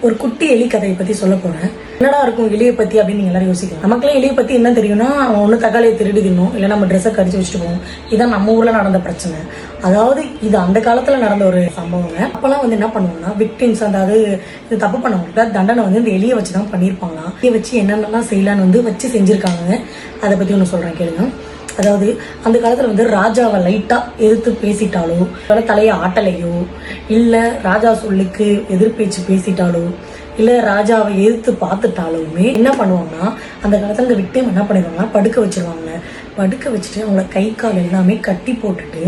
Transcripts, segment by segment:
ஒரு குட்டி எலி கதையை பத்தி சொல்ல போறேன். என்னடா இருக்கும் எலியை பத்தி அப்படின்னு நீங்க எல்லாரும் யோசிக்கலாம். நமக்குலாம் எலியை பத்தி என்ன தெரியும்னா, ஒண்ணு தக்காளியை திருடி தின்னும், இல்ல நம்ம ட்ரெஸ்ஸை கடிச்சு வச்சுட்டு போவோம். இதான் நம்ம ஊர்ல நடந்த பிரச்சனை. அதாவது இது அந்த காலத்துல நடந்த ஒரு சம்பவங்க. அப்பெல்லாம் வந்து என்ன பண்ணுவாங்கன்னா, விக்டிம்ஸ், அதாவது இது தப்பு பண்ணவங்களுக்கு தண்டனை வந்து இந்த எலியை வச்சுதான் பண்ணிருப்பாங்களாம். எலியை வச்சு என்னென்னலாம் செய்யலான்னு வந்து வச்சு செஞ்சிருக்காங்க. அதை பத்தி ஒண்ணு சொல்றேன் கேளுங்க. அதாவது அந்த காலத்துல வந்து ராஜாவை லைட்டா எதிர்த்து பேசிட்டாலோ, தலையை ஆட்டலையோ, இல்ல ராஜா சொல்லுக்கு எதிர்பேச்சு பேசிட்டாலோ, இல்ல ராஜாவை எதிர்த்து பார்த்துட்டாலுமே என்ன பண்ணுவாங்கன்னா, அந்த காலத்துல இந்த விக்டிம் என்ன பண்ணிடுவாங்கன்னா படுக்க வச்சிருவாங்க. படுக்க வச்சுட்டு அவங்கள கை கால் எல்லாமே கட்டி போட்டுட்டு,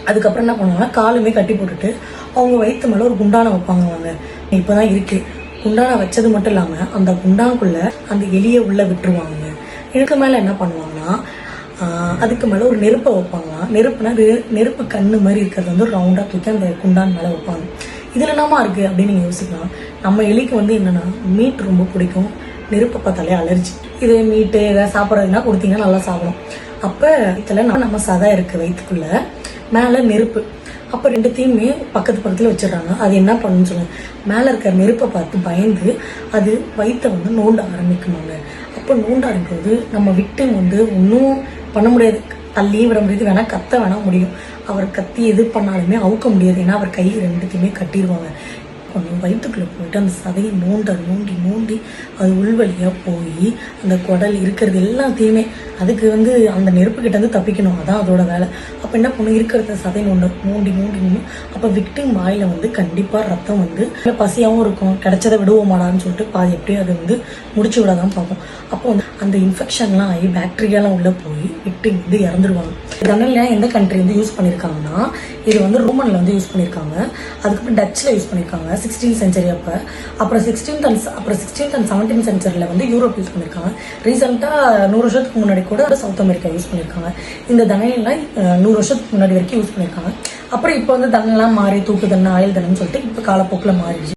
அதுக்கப்புறம் என்ன பண்ணுவாங்கன்னா காலுமே கட்டி போட்டுட்டு அவங்க வயிற்று மேல ஒரு குண்டான வைப்பாங்க. இப்பதான் இருக்கு. குண்டான வச்சது மட்டும் இல்லாம அந்த குண்டானுக்குள்ள அந்த எலியை உள்ள விட்டுருவாங்க. இதுக்கு மேல என்ன பண்ணுவாங்கன்னா, அதுக்கு மேல ஒரு நெருப்பை வைப்பாங்களாம். நெருப்புனா நெருப்பு கண்ணு மாதிரி இருக்கிறது வந்து ரவுண்டா தூக்கி அந்த குண்டான் மேல வைப்பாங்க. இதுல என்னமா இருக்கு அப்படின்னு நீங்க யோசிக்கலாம். நம்ம எலிக்கு வந்து என்னன்னா மீட் ரொம்ப பிடிக்கும். நெருப்பை பார்த்தாலே அலர்ஜி. இது மீட்டு ஏதாவது சாப்பிட்றதுனா கொடுத்தீங்கன்னா நல்லா சாப்பிடும். அப்ப இதுல நம்ம சதை இருக்கு வயிற்றுக்குள்ள, மேல நெருப்பு. அப்ப ரெண்டுத்தையுமே பக்கத்து பக்கத்துல வச்சிடறாங்க. அது என்ன பண்ணுன்னு சொல்லுங்க, மேல இருக்கிற நெருப்பை பார்த்து பயந்து அது வயிற்றை வந்து நோண்ட ஆரம்பிக்குமாங்க. அப்ப நோண்ட ஆரம்பிக்கிறது நம்ம விக்டிம் வந்து ஒன்றும் பண்ண முடியாது. தள்ளி விட முடியாது, வேணா கத்த வேணா முடியும். அவர் கத்தி எது பண்ணாலுமே அவுக்க முடியாது. ஏன்னா அவர் கை ரெண்டுத்தையுமே கட்டிடுவாங்க. வயிற்றுக்குள்ள போயிட்டு அந்த சதையை நோண்டி அது உள்வழியா போய் அந்த குடல் இருக்கிறது எல்லாத்தையுமே, அதுக்கு வந்து அந்த நெருப்பு கிட்ட இருந்து தப்பிக்கணும். அதான் அதோட வேலை. அப்ப என்ன பண்ணும், இருக்கிறத சதை நோண்டி அப்ப விக்டிம் வாயில வந்து கண்டிப்பா ரத்தம் வந்து பசியாவும் இருக்கும். கிடைச்சதை விடுவோமாடான்னு சொல்லிட்டு பாதி எப்படியும் அதை வந்து முடிச்சு விடதான் பார்ப்போம். அப்போ வந்து அந்த இன்ஃபெக்ஷன்லாம் ஆகி பாக்டீரியாலாம் உள்ள போய் விக்டிம் வந்து இறந்துருவாங்க. இதனால எந்த கண்ட்ரி வந்து யூஸ் பண்ணிருக்காங்கன்னா, இது வந்து ரோமன்ல வந்து யூஸ் பண்ணிருக்காங்க. அதுக்கப்புறம் டச்ல யூஸ் பண்ணிருக்காங்க 16th சென்ச்சுரி. அப்புறம் 16th and 17th சென்ச்சுரியில வந்து யூரோப் யூஸ் பண்ணிருக்காங்க. ரீசெண்டா 100 வருஷத்துக்கு முன்னாடி கூட சவுத் அமெரிக்கா யூஸ் பண்ணிருக்காங்க. இந்த தண்டனைலாம் 100 வருஷத்துக்கு முன்னாடி வரைக்கும் யூஸ் பண்ணிருக்காங்க. அப்புறம் இப்போ வந்து தண்டனைலாம் மாறி தூக்கு தண்டனை, ஆயுள் தண்டனைன்னு சொல்லிட்டு இப்போ காலப்போக்கில் மாறிடுச்சு.